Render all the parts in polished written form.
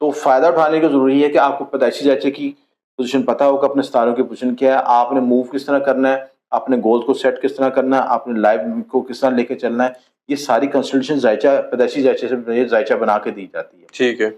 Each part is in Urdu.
تو فائدہ اٹھانے کا ضروری ہے کہ آپ کو پیدائشی زائچے کی پوزیشن پتہ ہوگا، اپنے ستاروں کی پوزیشن کیا ہے، آپ نے موو کس طرح کرنا ہے، اپنے گول کو سیٹ کس طرح کرنا ہے، آپ نے لائف کو کس طرح لے کے چلنا ہے، یہ ساری کنسلٹیشن زائچہ پیدائشی زائچے سے زائچہ بنا کے دی جاتی ہے. ٹھیک ہے.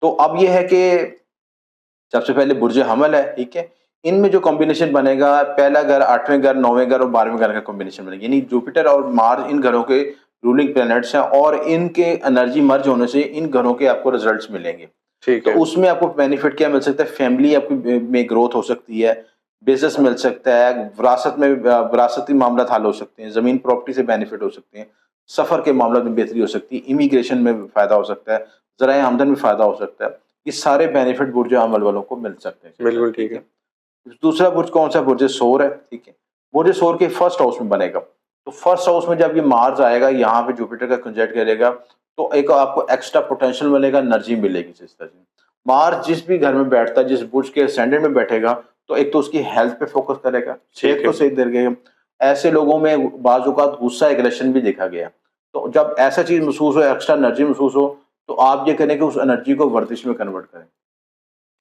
تو اب یہ ہے کہ سب سے پہلے برج حمل ہے، ٹھیک ہے. ان میں جو کمبینیشن بنے گا، پہلا گھر، 8ویں گھر، 9ویں گھر اور 12ویں گھر کا کمبینیشن بنے گا. یعنی جوپیٹر اور مارس ان گھروں کے رولنگ پلینٹس ہیں، اور ان کے انرجی مرج ہونے سے ان گھروں کے آپ کو ریزلٹس ملیں گے. ٹھیک ہے. تو اس میں آپ کو بینیفٹ کیا مل سکتا ہے؟ فیملی آپ کی میں گروتھ ہو سکتی ہے، بزنس مل سکتا ہے، وراثت میں وراثتی معاملات حل ہو سکتے ہیں، زمین پراپرٹی سے بینیفٹ ہو سکتے ہیں، سفر کے معاملات میں بہتری ہو سکتی ہے، امیگریشن میں فائدہ ہو سکتا ہے، ذرائع آمدن میں فائدہ ہو سکتا ہے. یہ سارے بینیفٹ برج حمل والوں کو مل سکتے ہیں. بالکل ٹھیک ہے. دوسرا برج کون سا؟ برج سور ہے، ٹھیک ہے. برج سور کے فرسٹ ہاؤس میں بنے گا. تو فرسٹ ہاؤس میں جب یہ مارس آئے گا، یہاں پہ جوپیٹر کا کنجیکٹ کرے گا، تو ایک آپ کو ایکسٹرا پوٹینشیل ملے گا، انرجی ملے گی. اس طرح سے مارس جس بھی گھر میں بیٹھتا ہے، جس برج کے اسٹینڈرڈ میں بیٹھے گا، تو ایک تو اس کی ہیلتھ پہ فوکس کرے گا، صحت کو صحیح دے گا. ایسے لوگوں میں بعض اوقات غصہ ایگریشن بھی دیکھا گیا. تو جب ایسا چیز محسوس ہو، ایکسٹرا انرجی محسوس ہو، تو آپ یہ کریں کہ اس انرجی کو ورزش میں کنورٹ کریں.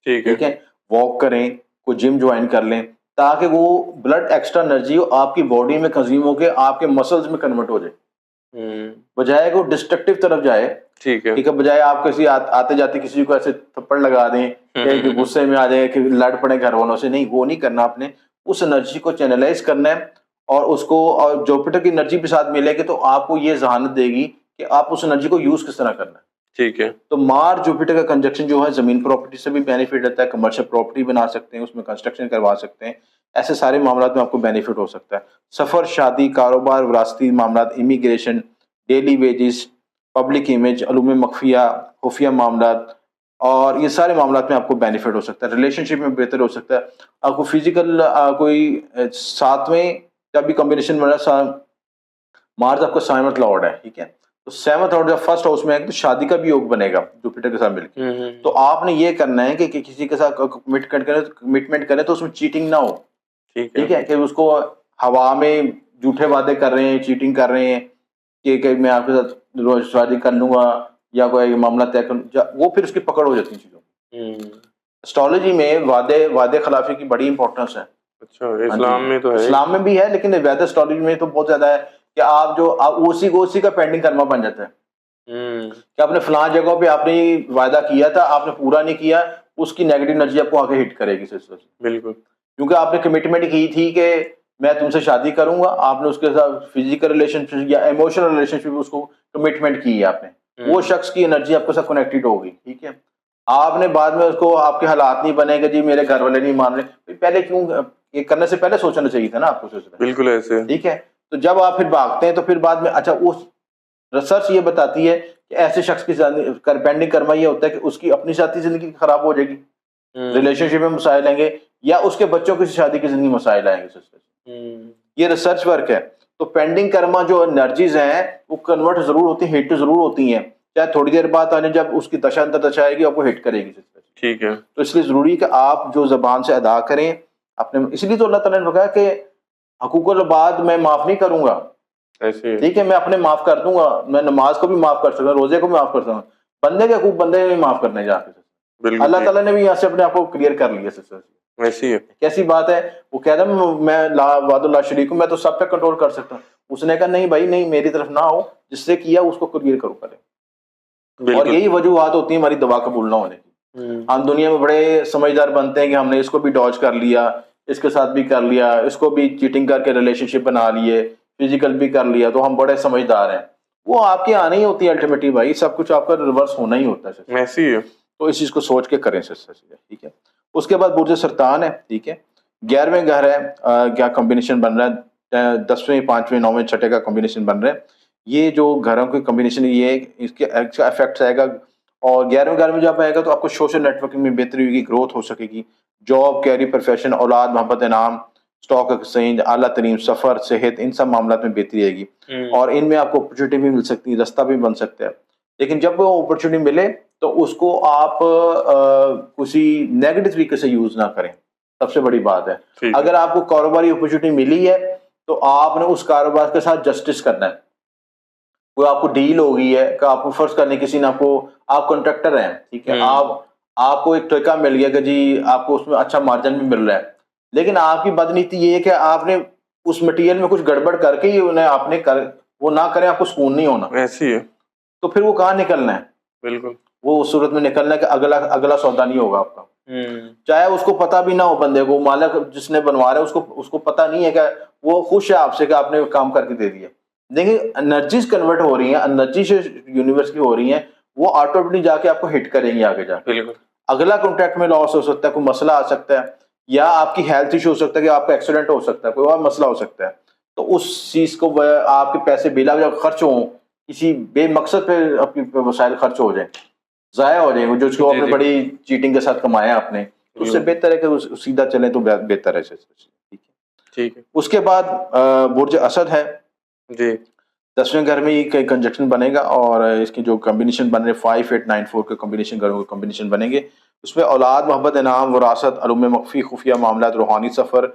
ٹھیک ہے. واک کریں، کوئی جم جوائن کر لیں، تاکہ وہ بلڈ ایکسٹرا انرجی آپ کی باڈی میں کنزیوم ہو کے آپ کے مسلز میں کنورٹ ہو جائے، بجائے کہ وہ ڈسٹرکٹیو طرف جائے. ٹھیک ہے. بجائے آپ کسی آتے جاتے کسی کو ایسے تھپڑ لگا دیں کہ غصے میں آ جائیں کہ لڑ پڑے گھر والوں سے. نہیں، وہ نہیں کرنا. آپ نے اس انرجی کو چینلائز کرنا ہے، اور اس کو، اور جوپیٹر کی انرجی کے ساتھ ملے گی تو آپ کو یہ ذہانت دے گی کہ آپ اس انرجی کو یوز کس طرح کرنا ہے. ٹھیک ہے. تو مار جوپیٹر کا کنجکشن جو ہے، زمین پراپرٹی سے بھی بینیفٹ دیتا ہے، کمرشل پراپرٹی بنا سکتے ہیں، اس میں کنسٹرکشن کروا سکتے ہیں. ایسے سارے معاملات میں آپ کو بینیفٹ ہو سکتا ہے. سفر، شادی، کاروبار، وراثتی معاملات، immigration, daily wages, public image, علوم مخفیہ، خفیہ معاملات، اور یہ سارے معاملات میں آپ کو بینیفٹ ہو سکتا ہے. ریلیشن شپ میں بہتر ہو سکتا ہے. آپ کو فزیکل کوئی 7ویں جب بھی کمبینیشن بنا، مارس آپ کا 7ویں لارڈ ہے، ٹھیک ہے. تو 7ویں لارڈ جب فرسٹ ہاؤس میں ہے تو شادی کا بھی یوگ بنے گا جوپیٹر کے ساتھ مل کے. تو آپ نے یہ کرنا ہے کہ کسی کے ساتھ کمٹمنٹ کریں تو اس میں چیٹنگ نہ ہو. ٹھیک ہے، کہ اس کو ہوا میں جھوٹے وعدے کر رہے ہیں، چیٹنگ کر رہے ہیں کہ میں آپ کے ساتھ روز شادی کر لوں گا یا کوئی معاملہ طے کر، وہ پھر اس کی پکڑ ہو جاتی ہے چیزوں. اسٹرالوجی میں وعدے خلافی کی بڑی امپورٹنس ہے. اچھا، اسلام میں تو ہے، اسلام میں بھی ہے، لیکن ویدر اسٹرالوجی میں تو بہت زیادہ ہے کہ آپ جو اسی کا پینڈنگ کرما بن جاتا ہے کہ آپ نے فلاں جگہ پہ آپ نے وعدہ کیا تھا، آپ نے پورا نہیں کیا، اس کی نیگیٹو انرجی آپ کو آگے ہٹ کرے گی سسٹر. بالکل. کیونکہ آپ نے کمٹمنٹ کی تھی کہ میں تم سے شادی کروں گا، آپ نے اس کے ساتھ فزیکل ریلیشن شپ یا ایموشنل ریلیشن شپ اس کو کمٹمنٹ کی ہے آپ نے، وہ شخص کی انرجی آپ کے ساتھ کنیکٹڈ ہوگی. ٹھیک ہے. آپ نے بعد میں اس کو، آپ کے حالات نہیں بنے گا، جی میرے گھر والے نہیں مان رہے، پہلے کیوں یہ کرنے سے پہلے سوچنا چاہیے تھا نا آپ کو. بالکل ایسے. ٹھیک ہے. تو جب آپ پھر بھاگتے ہیں تو پھر بعد میں، اچھا، اس ریسرچ یہ بتاتی ہے کہ ایسے شخص کی پینڈنگ کرما یہ ہوتا ہے کہ اس کی اپنی ذاتی زندگی خراب ہو جائے گی، ریلیشن شپ میں مسائل آئیں گے، یا اس کے بچوں کی شادی کی زندگی مسائل آئیں گے. یہ ریسرچ ورک ہے. تو پینڈنگ کرما جو انرجیز ہیں وہ کنورٹ ضرور ہوتی ہیں، ہٹ ضرور ہوتی ہیں، چاہے تھوڑی دیر بعد آنے، جب اس کی دشا انتر دشا آئے گی آپ کو ہٹ کرے گی. ٹھیک ہے. تو اس لیے ضروری ہے کہ آپ جو زبان سے ادا کریں اپنے، اس لیے تو اللہ تعالیٰ نے کہا کہ حقوق العباد میں معاف نہیں کروں گا. ایسے. ٹھیک ہے، میں اپنے معاف کر دوں گا، میں نماز کو بھی معاف کر سکتا ہوں، روزے کو بھی معاف کر سکتا ہوں، بندے کے حقوق بندے میں معاف کرنے جا کے. اللہ تعالیٰ نے بھی یہاں سے اپنے آپ کو کلیئر کر لیا. ایسی ہے. کیسی بات ہے؟ وہ کہتا ہے میں وعد اللہ شریک ہوں، میں تو سب پہ کنٹرول کر سکتا ہوں. اس نے کہا نہیں بھائی، نہیں، میری طرف نہ ہو، جس سے کیا اس کو کلیئر کرو کرے. اور یہی وجوہات ہوتی ہیں ہماری دعا قبول نہ ہونے کی. ہم دنیا میں بڑے سمجھدار بنتے ہیں کہ ہم نے اس کو بھی ڈاج کر لیا، اس کے ساتھ بھی کر لیا، اس کو بھی چیٹنگ کر کے ریلیشن شپ بنا لیے، فزیکل بھی کر لیا، تو ہم بڑے سمجھدار ہیں. وہ آپ کے آنے ہی ہوتی ہے الٹیمیٹلی بھائی، سب کچھ آپ کا ریورس ہونا ہی ہوتا ہے. ایسی ہے. تو اس چیز کو سوچ کے کریں سسٹر. ٹھیک ہے. اس کے بعد برج سرطان ہے. ٹھیک ہے. 11ویں گھر ہے. کیا کمبینیشن بن رہا ہے؟ 10ویں، 5ویں، 9ویں، 6ٹھے کا کمبینیشن بن رہا ہے. یہ جو گھروں کے کمبینیشن، یہ اس کے افیکٹس آئے گا. اور 11ویں گھر میں جب آئے گا تو آپ کو سوشل نیٹ ورکنگ میں بہتری ہوگی، گروتھ ہو سکے گی، جاب، کیریئر، پروفیشن، اولاد، محبت، انعام، اسٹاک ایکسچینج، اعلیٰ ترین سفر، صحت، ان سب معاملات میں بہتری آئے گی. اور ان میں آپ کو اپرچونیٹی بھی مل سکتی ہے، رستہ بھی بن سکتا ہے. لیکن جب وہ اپرچونیٹی ملے تو اس کو آپ کسی نیگیٹو طریقے سے یوز نہ کریں. سب سے بڑی بات ہے، اگر آپ کو کاروباری اپرچونیٹی ملی ہے تو آپ نے اس کاروبار کے ساتھ جسٹس کرنا ہے. کوئی آپ کو ڈیل ہو گئی ہے کہ آپ کو فرض کرنے کسی نے آپ کنٹریکٹر ہیں، ٹھیک ہے، آپ کو ایک ٹھیکہ مل گیا کہ جی آپ کو اس میں اچھا مارجن بھی مل رہا ہے، لیکن آپ کی بدنیتی یہ ہے کہ آپ نے اس مٹیریل میں کچھ گڑبڑ کر کے ہی انہیں آپ نے وہ نہ کریں، آپ کو سکون نہیں ہونا، ایسی ہے تو پھر وہ کہاں نکلنا ہے؟ بالکل وہ اس صورت میں نکلنا ہے کہ اگلا سودا نہیں ہوگا آپ کا، چاہے اس کو پتہ بھی نہ ہو، بندے کو، مالک جس نے بنوا رہا ہے اس کو پتہ نہیں ہے کہ وہ خوش ہے آپ سے کہ آپ نے کام کر کے دے دیا. دیکھیں انرجیز کنورٹ ہو رہی ہیں، انرجی سے یونیورس کی ہو رہی ہیں، وہ آٹومیٹکلی جا کے آپ کو ہٹ کریں گی آگے جا کے. بالکل اگلا کانٹیکٹ میں لاس ہو سکتا ہے، کوئی مسئلہ آ سکتا ہے، یا آپ کی ہیلتھ ایشو ہو سکتا ہے کہ آپ کا ایکسیڈنٹ ہو سکتا ہے، کوئی اور مسئلہ ہو سکتا ہے، تو اس چیز کو آپ کے پیسے بلا وجہ خرچ ہوں، کسی بے مقصد پہ اپنی وسائل خرچ ہو جائیں، ضائع ہو جائیں گے، جو اس کو آپ نے بڑی چیٹنگ کے ساتھ کمایا آپ نے، تو اس سے بہتر ہے کہ سیدھا چلیں تو بہتر ہے. ٹھیک ہے. اس کے بعد برج اسد ہے جی 10ویں گھر میں یہ کنجکشن بنے گا، اور اس کی جو کمبینیشن بن رہے 5894 کے کمبینیشن بنیں گے. اس میں اولاد، محبت، انعام، وراثت، علوم مخفی، خفیہ معاملات، روحانی سفر،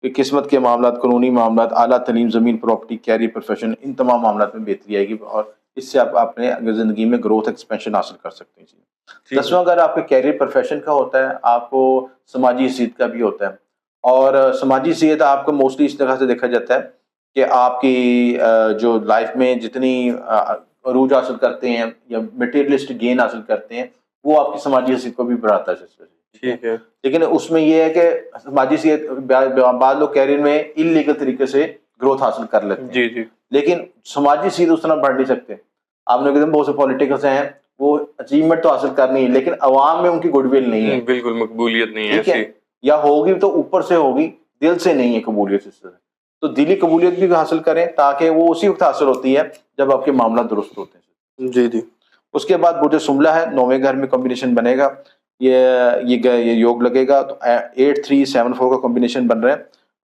قسمت کے معاملات، قانونی معاملات، اعلیٰ تعلیم، زمین، پراپرٹی، کیریئر، پروفیشن، ان تمام معاملات میں بہتری آئے گی، اور اس سے آپ اپنے زندگی میں گروتھ ایکسپینشن حاصل کر سکتے ہیں. 10واں گھر آپ کے کیریئر پروفیشن کا ہوتا ہے، آپ کو سماجی حیثیت کا بھی ہوتا ہے، اور سماجی حیثیت آپ کو موسٹلی اس طرح سے دیکھا جاتا ہے کہ آپ کی جو لائف میں جتنی عروج حاصل کرتے ہیں یا میٹیریلسٹ گین حاصل کرتے ہیں، وہ آپ کی سماجی حیثیت کو بھی بڑھاتا ہے. ٹھیک ہے. لیکن اس میں یہ ہے کہ سماجی حیثیت بعض لوگ کیریئر میں انلیگل طریقے سے گروتھ حاصل کر لیتے ہیں، جی جی لیکن سماجی حیثیت اس طرح بڑھ نہیں سکتے. آپ نے بہت سے پولیٹیکلس ہیں، وہ اچیومنٹ تو حاصل کرنی ہے، لیکن عوام میں ان کی گڈ ول نہیں ہے، بالکل مقبولیت نہیں ہے ٹھیک ہے، ایسی. یا ہوگی تو اوپر سے ہوگی، دل سے نہیں ہے قبولیت. اس سے تو دلی قبولیت بھی حاصل کریں، تاکہ وہ اسی وقت حاصل ہوتی ہے جب آپ کے معاملات درست ہوتے ہیں. جی جی. اس کے بعد برج سملہ ہے، 9ویں گھر میں کمبینیشن بنے گا، یہ یوگ لگے گا، تو 8374 کا کمبینیشن بن رہا ہے.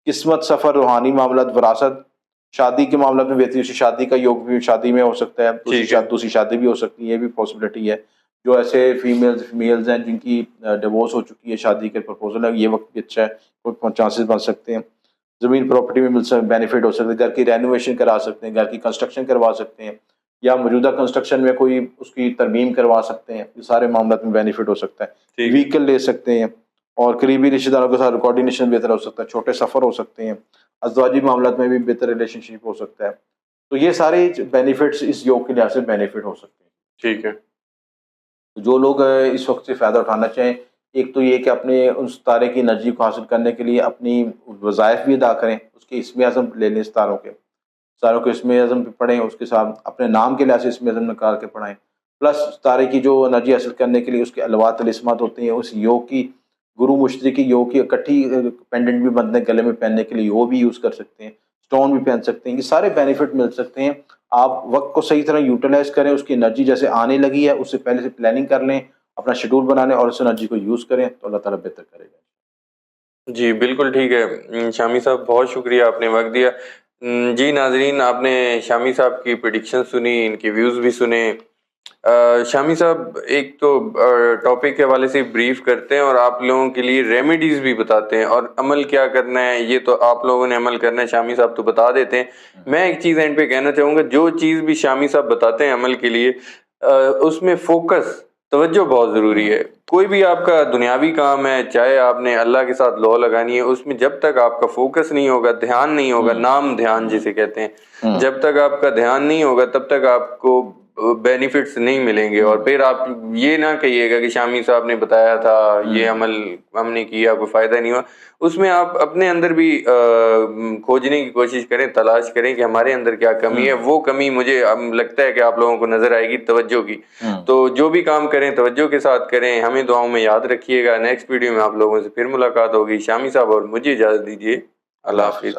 قسمت، سفر، روحانی معاملات، وراثت، شادی کے معاملات میں بہتری، شادی کا یوگ بھی شادی میں ہو سکتا ہے، دوسری شادی بھی ہو سکتی ہے، یہ بھی پاسبلٹی ہے. جو ایسے فیمیلز ہیں جن کی ڈیورس ہو چکی ہے، شادی کے پرپوزل ہے، یہ وقت بھی اچھا ہے، کوئی چانسز بن سکتے ہیں. زمین پراپرٹی میں بینیفٹ ہو سکتا ہے، گھر کی رینوویشن کرا سکتے ہیں، گھر کی کنسٹرکشن کروا سکتے ہیں، یا موجودہ کنسٹرکشن میں کوئی اس کی ترمیم کروا سکتے ہیں. یہ سارے معاملات میں بینیفٹ ہو سکتا ہے. وہیکل لے سکتے ہیں، اور قریبی رشتہ داروں کے ساتھ کوآرڈینیشن بہتر ہو سکتا ہے. چھوٹے سفر ہو سکتے ہیں. ازدواجی معاملات میں بھی بہتر ریلیشن شپ ہو سکتا ہے. تو یہ سارے بینیفٹس اس یوگ کے لحاظ سے بینیفٹ ہو سکتے ہیں. ٹھیک ہے. جو لوگ اس وقت سے فائدہ اٹھانا چاہیں، ایک تو یہ کہ اپنے اس ستارے کی انرجی کو حاصل کرنے کے لیے اپنی وظائف بھی ادا کریں، اس کے اسم اعظم لے لیں، ستاروں کے اسم اعظم پڑھیں، اس کے ساتھ اپنے نام کے لحاظ سے اسم اعظم نکال کے پڑھائیں، پلس ستارے کی جو انرجی حاصل کرنے کے لیے اس کے الوات تلسمات ہوتے ہیں، اس یوگ کی گرو مشتری کی یوگ کی اکٹھی پینڈنٹ بھی بنتے ہیں گلے میں پہننے کے لیے، وہ بھی یوز کر سکتے ہیں، اسٹون بھی پہن سکتے ہیں. یہ سارے بینیفٹ مل سکتے ہیں. آپ وقت کو صحیح طرح یوٹیلائز کریں، اس کی انرجی جیسے آنے لگی ہے اس سے پہلے سے پلاننگ کر لیں، اپنا شیڈول بنانے اور اس انرجی کو یوز کریں، تو اللہ تعالیٰ بہتر کرے گا. جی بالکل ٹھیک ہے شامی صاحب، بہت شکریہ آپ نے وقت دیا. جی ناظرین، آپ نے شامی صاحب کی پریڈکشن سنی، ان کے ویوز بھی سنے. شامی صاحب ایک تو ٹاپک کے حوالے سے بریف کرتے ہیں اور آپ لوگوں کے لیے ریمیڈیز بھی بتاتے ہیں، اور عمل کیا کرنا ہے یہ تو آپ لوگوں نے عمل کرنا ہے، شامی صاحب تو بتا دیتے ہیں. میں ایک چیز اینڈ پہ کہنا چاہوں گا، جو چیز بھی شامی صاحب بتاتے ہیں عمل کے لیے، اس میں فوکس، توجہ بہت ضروری ہے. کوئی بھی آپ کا دنیاوی کام ہے، چاہے آپ نے اللہ کے ساتھ لو لگانی ہے، اس میں جب تک آپ کا فوکس نہیں ہوگا، دھیان نہیں ہوگا، نام دھیان جسے کہتے ہیں، جب تک آپ کا دھیان نہیں ہوگا تب تک آپ کو بینیفٹس نہیں ملیں گے. اور پھر آپ یہ نہ کہیے گا کہ شامی صاحب نے بتایا تھا، یہ عمل ہم نے کیا، کوئی فائدہ نہیں ہوا. اس میں آپ اپنے اندر بھی کھوجنے کی کوشش کریں، تلاش کریں کہ ہمارے اندر کیا کمی ہے. وہ کمی مجھے لگتا ہے کہ آپ لوگوں کو نظر آئے گی، توجہ کی. تو جو بھی کام کریں توجہ کے ساتھ کریں. ہمیں دعاؤں میں یاد رکھیے گا. نیکسٹ ویڈیو میں آپ لوگوں سے پھر ملاقات ہوگی. شامی صاحب اور مجھے اجازت دیجیے. اللہ حافظ.